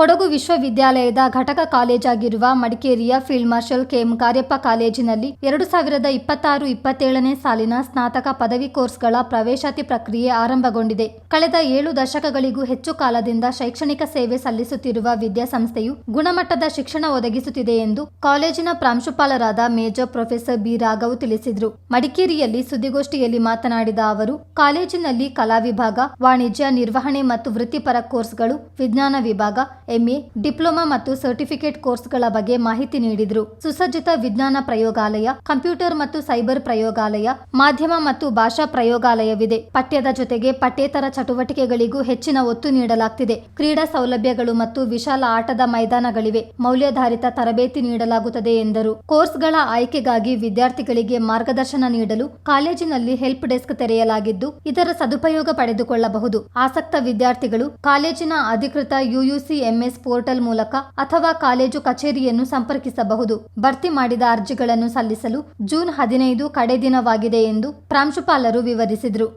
ಕೊಡಗು ವಿಶ್ವವಿದ್ಯಾಲಯದ ಘಟಕ ಕಾಲೇಜಾಗಿರುವ ಮಡಿಕೇರಿಯ field marshal K. M. Cariappa ಕಾಲೇಜಿನಲ್ಲಿ 2026-27ನೇ ಸಾಲಿನ ಸ್ನಾತಕ ಪದವಿ ಕೋರ್ಸ್ಗಳ ಪ್ರವೇಶಾತಿ ಪ್ರಕ್ರಿಯೆ ಆರಂಭಗೊಂಡಿದೆ. ಕಳೆದ 7 ದಶಕಗಳಿಗೂ ಹೆಚ್ಚು ಕಾಲದಿಂದ ಶೈಕ್ಷಣಿಕ ಸೇವೆ ಸಲ್ಲಿಸುತ್ತಿರುವ ವಿದ್ಯಾಸಂಸ್ಥೆಯು ಗುಣಮಟ್ಟದ ಶಿಕ್ಷಣ ಒದಗಿಸುತ್ತಿದೆ ಎಂದು ಕಾಲೇಜಿನ ಪ್ರಾಂಶುಪಾಲರಾದ ಮೇಜರ್ ಪ್ರೊಫೆಸರ್ ಬಿ. ರಾಘವ್ ತಿಳಿಸಿದರು. ಮಡಿಕೇರಿಯಲ್ಲಿ ಸುದ್ದಿಗೋಷ್ಠಿಯಲ್ಲಿ ಮಾತನಾಡಿದ ಅವರು, ಕಾಲೇಜಿನಲ್ಲಿ ಕಲಾ ವಿಭಾಗ, ವಾಣಿಜ್ಯ, ನಿರ್ವಹಣೆ ಮತ್ತು ವೃತ್ತಿಪರ ಕೋರ್ಸ್ಗಳು, ವಿಜ್ಞಾನ ವಿಭಾಗ, ಎಂಎ, ಡಿಪ್ಲೊಮಾ ಮತ್ತು ಸರ್ಟಿಫಿಕೇಟ್ ಕೋರ್ಸ್ಗಳ ಬಗ್ಗೆ ಮಾಹಿತಿ ನೀಡಿದರು. ಸುಸಜ್ಜಿತ ವಿಜ್ಞಾನ ಪ್ರಯೋಗಾಲಯ, ಕಂಪ್ಯೂಟರ್ ಮತ್ತು ಸೈಬರ್ ಪ್ರಯೋಗಾಲಯ, ಮಾಧ್ಯಮ ಮತ್ತು ಭಾಷಾ ಪ್ರಯೋಗಾಲಯವಿದೆ. ಪಠ್ಯದ ಜೊತೆಗೆ ಪಠ್ಯೇತರ ಚಟುವಟಿಕೆಗಳಿಗೂ ಹೆಚ್ಚಿನ ಒತ್ತು ನೀಡಲಾಗುತ್ತಿದೆ. ಕ್ರೀಡಾ ಸೌಲಭ್ಯಗಳು ಮತ್ತು ವಿಶಾಲ ಆಟದ ಮೈದಾನಗಳಿವೆ. ಮೌಲ್ಯಾಧಾರಿತ ತರಬೇತಿ ನೀಡಲಾಗುತ್ತದೆ ಎಂದರು. ಕೋರ್ಸ್ಗಳ ಆಯ್ಕೆಗಾಗಿ ವಿದ್ಯಾರ್ಥಿಗಳಿಗೆ ಮಾರ್ಗದರ್ಶನ ನೀಡಲು ಕಾಲೇಜಿನಲ್ಲಿ ಹೆಲ್ಪ್ ಡೆಸ್ಕ್ ತೆರೆಯಲಾಗಿದ್ದು, ಇದರ ಸದುಪಯೋಗ ಪಡೆದುಕೊಳ್ಳಬಹುದು. ಆಸಕ್ತ ವಿದ್ಯಾರ್ಥಿಗಳು ಕಾಲೇಜಿನ ಅಧಿಕೃತ ಯುಯುಸಿ ಎಂಎಸ್ ಪೋರ್ಟಲ್ ಮೂಲಕ ಅಥವಾ ಕಾಲೇಜು ಕಚೇರಿಯನ್ನು ಸಂಪರ್ಕಿಸಬಹುದು. ಭರ್ತಿ ಮಾಡಿದ ಅರ್ಜಿಗಳನ್ನು ಸಲ್ಲಿಸಲು ಜೂನ್ 15 ಕಡೆ ದಿನವಾಗಿದೆ ಎಂದು ಪ್ರಾಂಶುಪಾಲರು ವಿವರಿಸಿದರು.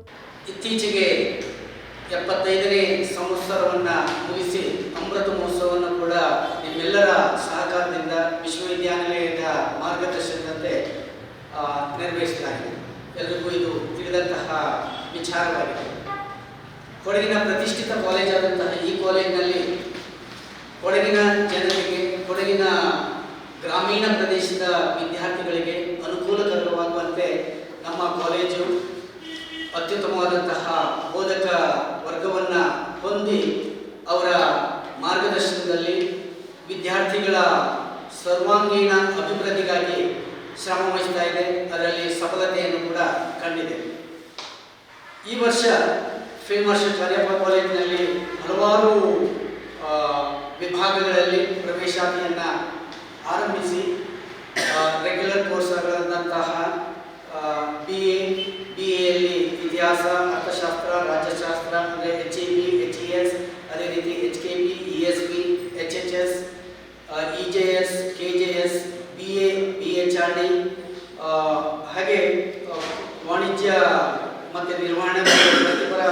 ಇತ್ತೀಚೆಗೆ 75ನೇ ಸಂವತ್ಸರವನ್ನು ಮುಗಿಸಿ ಅಮೃತ ಮಹೋತ್ಸವವನ್ನು ಕೂಡ ನಿಮ್ಮೆಲ್ಲರ ಸಹಕಾರದಿಂದ ವಿಶ್ವವಿದ್ಯಾನಿಲಯದ ಮಾರ್ಗದರ್ಶನದಂತೆ ನೆರವೇರಿಸಲಾಗಿದೆ. ಎಲ್ಲರಿಗೂ ಇದು ತಿಳಿದಂತಹ ವಿಚಾರವಾಗಿದೆ. ಕೊಡಗಿನ ಪ್ರತಿಷ್ಠಿತ ಕಾಲೇಜಾದಂತಹ ಈ ಕಾಲೇಜಿನಲ್ಲಿ ಕೊಡಗಿನ ಜನರಿಗೆ, ಕೊಡಗಿನ ಗ್ರಾಮೀಣ ಪ್ರದೇಶದ ವಿದ್ಯಾರ್ಥಿಗಳಿಗೆ ಅನುಕೂಲಕರವಾಗುವಂತೆ ನಮ್ಮ ಕಾಲೇಜು ಅತ್ಯುತ್ತಮವಾದಂತಹ ಬೋಧಕ ವರ್ಗವನ್ನು ಹೊಂದಿ ಅವರ ಮಾರ್ಗದರ್ಶನದಲ್ಲಿ ವಿದ್ಯಾರ್ಥಿಗಳ ಸರ್ವಾಂಗೀಣ ಅಭಿವೃದ್ಧಿಗಾಗಿ ಶ್ರಮ ವಹಿಸ್ತಾ ಇದೆ. ಅದರಲ್ಲಿ ಸಫಲತೆಯನ್ನು ಕೂಡ ಕಂಡಿದೆ. ಈ ವರ್ಷ ಫೀಲ್ಡ್ ಮಾರ್ಷಲ್ ಕಾರ್ಯಪ್ಪ ಕಾಲೇಜಿನಲ್ಲಿ ಹಲವಾರು ವಿಭಾಗಗಳಲ್ಲಿ ಪ್ರವೇಶಾತಿಯನ್ನು ಆರಂಭಿಸಿ ರೆಗ್ಯುಲರ್ ಕೋರ್ಸ್ಗಳಾದಂತಹ BA-ಯಲ್ಲಿ ಇತಿಹಾಸ, ಅರ್ಥಶಾಸ್ತ್ರ, ರಾಜ್ಯಶಾಸ್ತ್ರ ಅಂದರೆ HEB, HES, ಅದೇ ರೀತಿ HKP, ESB, HHS, EJS, KJS, BA, BHRD, ಹಾಗೆ ವಾಣಿಜ್ಯ ಮತ್ತು ನಿರ್ವಹಣೆ ವೃತ್ತಿಪರ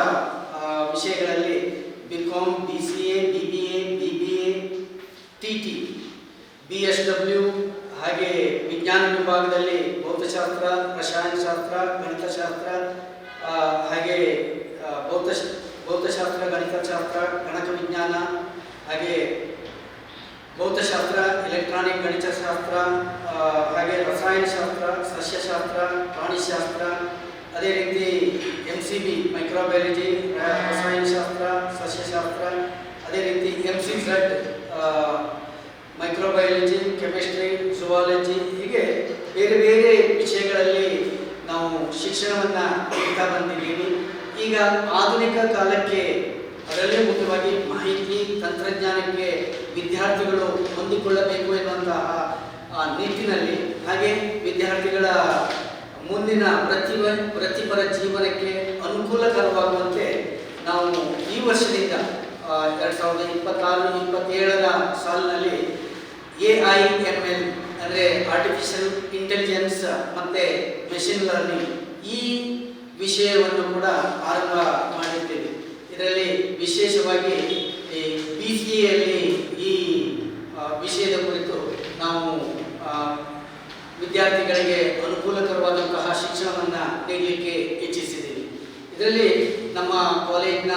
ವಿಷಯಗಳಲ್ಲಿ BCom, BCA, BBA, BBA, TT, BSW, ಹಾಗೆ ವಿಜ್ಞಾನ ವಿಭಾಗದಲ್ಲಿ ಭೌತಶಾಸ್ತ್ರ, ರಸಾಯನಶಾಸ್ತ್ರ, ಗಣಿತಶಾಸ್ತ್ರ, ಹಾಗೆ ಭೌತಶಾಸ್ತ್ರ, ಗಣಿತಶಾಸ್ತ್ರ, ಗಣಕ ವಿಜ್ಞಾನ, ಹಾಗೆ ಭೌತಶಾಸ್ತ್ರ, ಎಲೆಕ್ಟ್ರಾನಿಕ್ ಗಣಿತಶಾಸ್ತ್ರ, ಹಾಗೆ ರಸಾಯನಶಾಸ್ತ್ರ, ಸಸ್ಯಶಾಸ್ತ್ರ, ಪ್ರಾಣಿಶಾಸ್ತ್ರ, ಅದೇ ರೀತಿ MCB ಮೈಕ್ರೋಬಯಾಲಜಿ, ರಸಾಯನಶಾಸ್ತ್ರ, ಸಸ್ಯಶಾಸ್ತ್ರ, ಅದೇ ರೀತಿ MCZ ಮೈಕ್ರೋಬಯಾಲಜಿ, ಕೆಮಿಸ್ಟ್ರಿ, ಜುವಾಲಜಿ, ಹೀಗೆ ಬೇರೆ ಬೇರೆ ವಿಷಯಗಳಲ್ಲಿ ನಾವು ಶಿಕ್ಷಣವನ್ನು ನೀಡ್ತಾ ಬಂದಿದ್ದೀವಿ. ಈಗ ಆಧುನಿಕ ಕಾಲಕ್ಕೆ, ಅದರಲ್ಲೇ ಮುಖ್ಯವಾಗಿ ಮಾಹಿತಿ ತಂತ್ರಜ್ಞಾನಕ್ಕೆ ವಿದ್ಯಾರ್ಥಿಗಳು ಹೊಂದಿಕೊಳ್ಳಬೇಕು ಎನ್ನುವಂತಹ ನಿಟ್ಟಿನಲ್ಲಿ, ಹಾಗೆ ವಿದ್ಯಾರ್ಥಿಗಳ ಮುಂದಿನ ವೃತ್ತಿಪರ ಜೀವನಕ್ಕೆ ಅನುಕೂಲಕರವಾಗುವಂತೆ ನಾವು ಈ ವರ್ಷದಿಂದ 2026-27ರ ಸಾಲಿನಲ್ಲಿ AIML ಅಂದರೆ ಆರ್ಟಿಫಿಷಿಯಲ್ ಇಂಟೆಲಿಜೆನ್ಸ್ ಮತ್ತು ಮೆಷಿನ್ ಲರ್ನಿಂಗ್ ಈ ವಿಷಯವನ್ನು ಕೂಡ ಆರಂಭ ಮಾಡಿದ್ದೇವೆ. ಇದರಲ್ಲಿ ವಿಶೇಷವಾಗಿ BCAಯಲ್ಲಿ ಈ ವಿಷಯದ ಕುರಿತು ನಾವು ವಿದ್ಯಾರ್ಥಿಗಳಿಗೆ ಅನುಕೂಲಕರವಾದಂತಹ ಶಿಕ್ಷಣವನ್ನು ನೀಡಲಿಕ್ಕೆ ಇಚ್ಛಿಸಿದ್ದೀವಿ. ಇದರಲ್ಲಿ ನಮ್ಮ ಕಾಲೇಜಿನ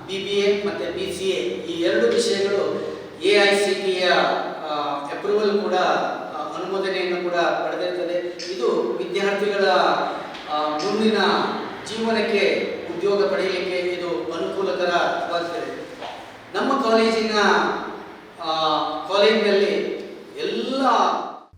BBA ಮತ್ತು BCA ಈ ಎರಡು ವಿಷಯಗಳು AICTEಯ ಅಪ್ರೂವಲ್ ಕೂಡ, ಅನುಮೋದನೆಯನ್ನು ಕೂಡ ಪಡೆದಿರ್ತದೆ. ಇದು ವಿದ್ಯಾರ್ಥಿಗಳ ಮುಂದಿನ ಜೀವನಕ್ಕೆ ಉದ್ಯೋಗ ಪಡೆಯಲಿಕ್ಕೆ ಇದು ಅನುಕೂಲಕರವಾಗುತ್ತದೆ. ನಮ್ಮ ಕಾಲೇಜಿನಲ್ಲಿ ಎಲ್ಲ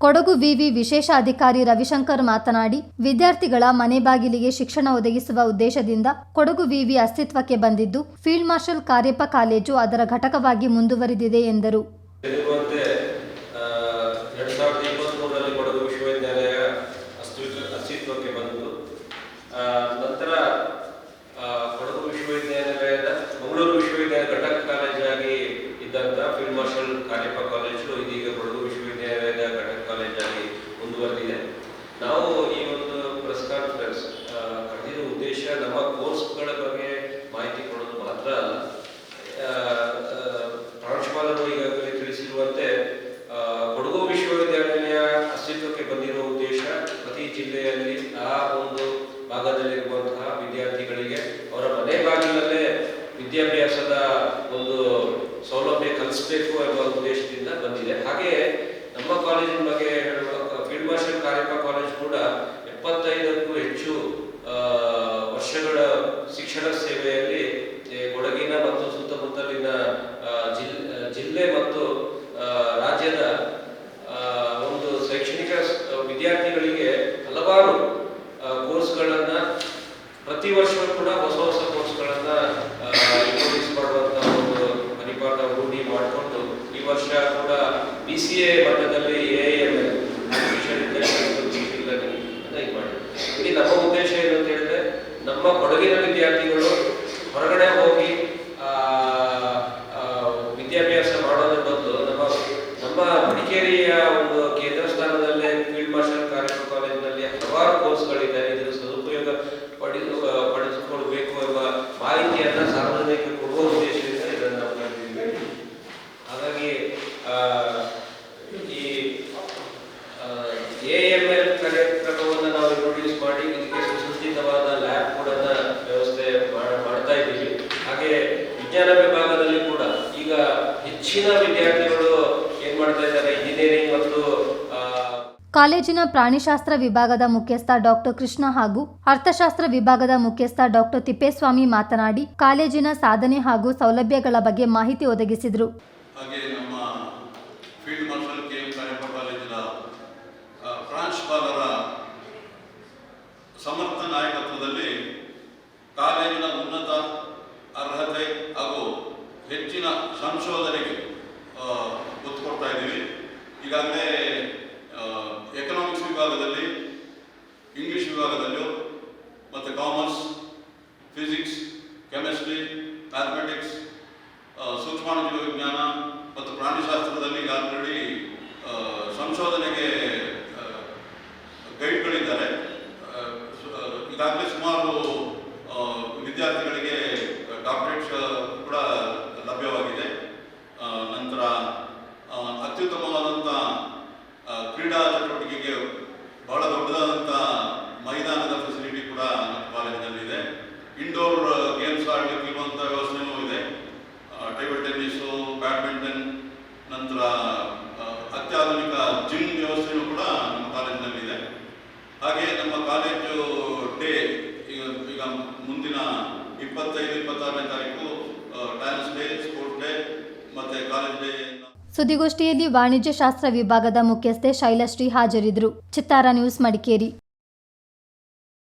ಕೊಡಗು ವಿವಿ ವಿಶೇಷ ಅಧಿಕಾರಿ ರವಿಶಂಕರ್ ಮಾತನಾಡಿ, ವಿದ್ಯಾರ್ಥಿಗಳ ಮನೆ ಬಾಗಿಲಿಗೆ ಶಿಕ್ಷಣ ಒದಗಿಸುವ ಉದ್ದೇಶದಿಂದ ಕೊಡಗು ವಿವಿ ಅಸ್ತಿತ್ವಕ್ಕೆ ಬಂದಿದ್ದು, ಫೀಲ್ಡ್ ಮಾರ್ಷಲ್ ಕಾರ್ಯಪ್ಪ ಕಾಲೇಜು ಅದರ ಘಟಕವಾಗಿ ಮುಂದುವರಿದಿದೆ ಎಂದರು. 2023ರಲ್ಲಿ ಕೊಡಗು ವಿಶ್ವವಿದ್ಯಾಲಯ ಅಸ್ತಿತ್ವಕ್ಕೆ ಬಂತು. ನಂತರ ಕೊಡಗು ವಿಶ್ವವಿದ್ಯಾಲಯದ ಮಂಗಳೂರು ವಿಶ್ವವಿದ್ಯಾಲಯ ಘಟಕ ಕಾಲೇಜಾಗಿ ಇದ್ದಂಥ ಫೀಲ್ಡ್ ಮಾರ್ಷಲ್ ಕಾರ್ಯಪ್ಪ ಕಾಲೇಜು ಇದೀಗ ಕೊಡಗು ವಿಶ್ವವಿದ್ಯಾಲಯದ ಘಟಕ ಕಾಲೇಜಾಗಿ ಮುಂದುವರೆದಿದೆ. ನಾವು ಈ ಒಂದು ಪ್ರೆಸ್ ಕಾನ್ಫರೆನ್ಸ್ ಕರೆದಿರೋ ಉದ್ದೇಶ ನಮ್ಮ ಕೋರ್ಸ್ಗಳ ಬಗ್ಗೆ ಮಾಹಿತಿ ಕೊಡೋದು ಮಾತ್ರ ಅಲ್ಲ. ಪ್ರಾಂಶುಪಾಲರು ಈಗ ನಡೆಸಬೇಕು ಎಂಬ ಉದ್ದೇಶದಿಂದ ಬಂದಿದೆ. ಹಾಗೆ ನಮ್ಮ ಕಾಲೇಜಿನ ಬಗ್ಗೆ ಹೇಳುವಾಗ ಫೀಲ್ಡ್ ಮಾರ್ಷಲ್ ಕಾರ್ಯಪ್ಪ ಕಾಲೇಜ್ ಕೂಡ 75ಕ್ಕೂ ಹೆಚ್ಚು ವರ್ಷಗಳ ಶಿಕ್ಷಣ ಸೇವೆಯಲ್ಲಿ ಕೊಡಗಿನ ಮತ್ತು ಸುತ್ತಮುತ್ತಲಿನ ಜಿಲ್ಲೆ ಮತ್ತು ರಾಜ್ಯದ ಒಂದು ಶೈಕ್ಷಣಿಕ ವಿದ್ಯಾರ್ಥಿಗಳಿಗೆ ಹಲವಾರು ಕೋರ್ಸ್ಗಳನ್ನು ಪ್ರತಿ ವರ್ಷವೂ ಕೂಡ ಹೊಸ ಹೊಸ ಕೋರ್ಸ್ಗಳನ್ನು ಇಂಟ್ರೊಡ್ಯೂಸ್ ಮಾಡುವಂಥ ಒಂದು ಪರಿಪಾಠ ರೂಢಿ ಮಾಡಿಕೊಂಡು ಈ ವರ್ಷ ಕೂಡ BCA ಮಟ್ಟದಲ್ಲಿ AIML artificial intelligence digital learning ಅಂತ ಇದು ಮಾಡಿದೆ. ಇಲ್ಲಿ ನಮ್ಮ ಉದ್ದೇಶ ಏನು ಅಂತ ಹೇಳಿದ್ರೆ, ನಮ್ಮ ಕೊಡಗಿನ ವಿದ್ಯಾರ್ಥಿಗಳು ಹೊರಗಡೆ ಹೋಗಿ ವಿದ್ಯಾಭ್ಯಾಸ ಮಾಡೋದ್ರ ಬದಲು ನಮ್ಮ ಮಡಿಕೇರಿಯ ಒಂದು ಕೇಂದ್ರ ಸ್ಥಾನದಲ್ಲೇ ಫೀಲ್ಡ್ ಮಾರ್ಷಲ್ ಕಾರ್ಯಪ್ಪ ಕಾಲೇಜಿನಲ್ಲಿ ಹಲವಾರು ಕೋರ್ಸ್ಗಳಿದೆ, ಇದರ ಸದುಪಯೋಗ ಪಡೆದುಕೊಳ್ಬೇಕು ಎಂಬ ಮಾಹಿತಿಯನ್ನು ಸಾರ್ವಜನಿಕರಿಗೆ ಕೊಡುವ ಉದ್ದೇಶದಿಂದ ಇದನ್ನು ನಾವು ಮಾಡಿದ್ದೀವಿ. ಹಾಗಾಗಿ ಈ AIML ಕಾರ್ಯಕ್ರಮವನ್ನು ನಾವು ಇಂಟ್ರೊಡ್ಯೂಸ್ ಮಾಡಿ ಇದಕ್ಕೆ ಸುಸಜ್ಜಿತವಾದ ಲ್ಯಾಬ್ ಕೂಡ ವ್ಯವಸ್ಥೆ ಮಾಡ್ತಾ ಇದ್ದೀವಿ. ಹಾಗೆ ವಿಜ್ಞಾನ ವಿಭಾಗದಲ್ಲಿ ಕೂಡ ಈಗ ಹೆಚ್ಚಿನ ವಿದ್ಯಾರ್ಥಿಗಳು ಏನ್ ಮಾಡ್ತಾ ಇದ್ದಾರೆ, ಇಂಜಿನಿಯರಿಂಗ್ ಮತ್ತು ಕಾಲೇಜಿನ ಪ್ರಾಣಿಶಾಸ್ತ್ರ ವಿಭಾಗದ ಮುಖ್ಯಸ್ಥ ಡಾಕ್ಟರ್ ಕೃಷ್ಣ ಹಾಗೂ ಅರ್ಥಶಾಸ್ತ್ರ ವಿಭಾಗದ ಮುಖ್ಯಸ್ಥ ಡಾಕ್ಟರ್ ತಿಪ್ಪೇಸ್ವಾಮಿ ಮಾತನಾಡಿ ಕಾಲೇಜಿನ ಸಾಧನೆ ಹಾಗೂ ಸೌಲಭ್ಯಗಳ ಬಗ್ಗೆ ಮಾಹಿತಿ ಒದಗಿಸಿದರು. ಹಾಗೆ ನಮ್ಮ ಫೀಲ್ಡ್ ಮಾರ್ಷಲ್ KM ಕಾರ್ಯಪ್ಪ ಕಾಲೇಜಿನ ಪ್ರಾಂಶುಪಾಲರ ಸಮರ್ಥ ನಾಯಕತ್ವದಲ್ಲಿ ಕಾಲೇಜಿನ ಉನ್ನತ ಅರ್ಹತೆ ಹಾಗೂ ಹೆಚ್ಚಿನ ಸಂಶೋಧನೆಗೆ ಒತ್ತು ಕೊಡ್ತಾ ಇದ್ದೀವಿ. ಈಗಾಗಲೇ ಎಕನಾಮಿಕ್ಸ್ ವಿಭಾಗದಲ್ಲಿ, ಇಂಗ್ಲಿಷ್ ವಿಭಾಗದಲ್ಲೂ ಮತ್ತು ಕಾಮರ್ಸ್, ಫಿಸಿಕ್ಸ್, ಕೆಮಿಸ್ಟ್ರಿ, ಮ್ಯಾಥಮೆಟಿಕ್ಸ್, ಸೂಕ್ಷ್ಮಾಣುಜೀವ ವಿಜ್ಞಾನ ಮತ್ತು ಪ್ರಾಣಿಶಾಸ್ತ್ರದಲ್ಲಿ ಆಲ್ರೆಡಿ ಸಂಶೋಧನೆಗೆ ಗೈಡ್ಗಳಿದ್ದಾರೆ. ಈಗಾಗಲೇ ಸುಮಾರು ವಿದ್ಯಾರ್ಥಿಗಳಿಗೆ ಡಾಕ್ಟರೇಟ್ಸ್ ಕೂಡ ಲಭ್ಯವಾಗಿದೆ. ನಂತರ ಅತ್ಯುತ್ತಮವಾದಂಥ ಕ್ರೀಡಾ ಚಟುವಟಿಕೆಗೆ ಬಹಳ ದೊಡ್ಡದಾದಂಥ ಮೈದಾನದ ಫೆಸಿಲಿಟಿ ಕೂಡ ನಮ್ಮ ಕಾಲೇಜಿನಲ್ಲಿದೆ. ಇಂಡೋರ್ ಗೇಮ್ಸ್ ಆಡಲಿಕ್ಕೆ ಇರುವಂಥ ವ್ಯವಸ್ಥೆಯೂ ಇದೆ. ಟೇಬಲ್ ಟೆನ್ನಿಸು, ಬ್ಯಾಡ್ಮಿಂಟನ್, ನಂತರ ಅತ್ಯಾಧುನಿಕ ಜಿಮ್ ವ್ಯವಸ್ಥೆಯೂ ಕೂಡ ನಮ್ಮ ಕಾಲೇಜಿನಲ್ಲಿದೆ. ಹಾಗೆ ನಮ್ಮ ಕಾಲೇಜು ಡೇ ಈಗ ಮುಂದಿನ 25-26ನೇ ತಾರೀಕು ಟ್ಯಾಲೆಂಟ್ಸ್ ಡೇ, ಸ್ಪೋರ್ಟ್ಸ್ ಡೇ ಮತ್ತು ಕಾಲೇಜ್ ಡೇ. ಸುದ್ದಿಗೋಷ್ಠಿಯಲ್ಲಿ ವಾಣಿಜ್ಯ ಶಾಸ್ತ್ರ ವಿಭಾಗದ ಮುಖ್ಯಸ್ಥೆ ಶೈಲಶ್ರೀ ಹಾಜರಿದ್ದರು. ಚಿತ್ತಾರ ನ್ಯೂಸ್, ಮಡಿಕೇರಿ.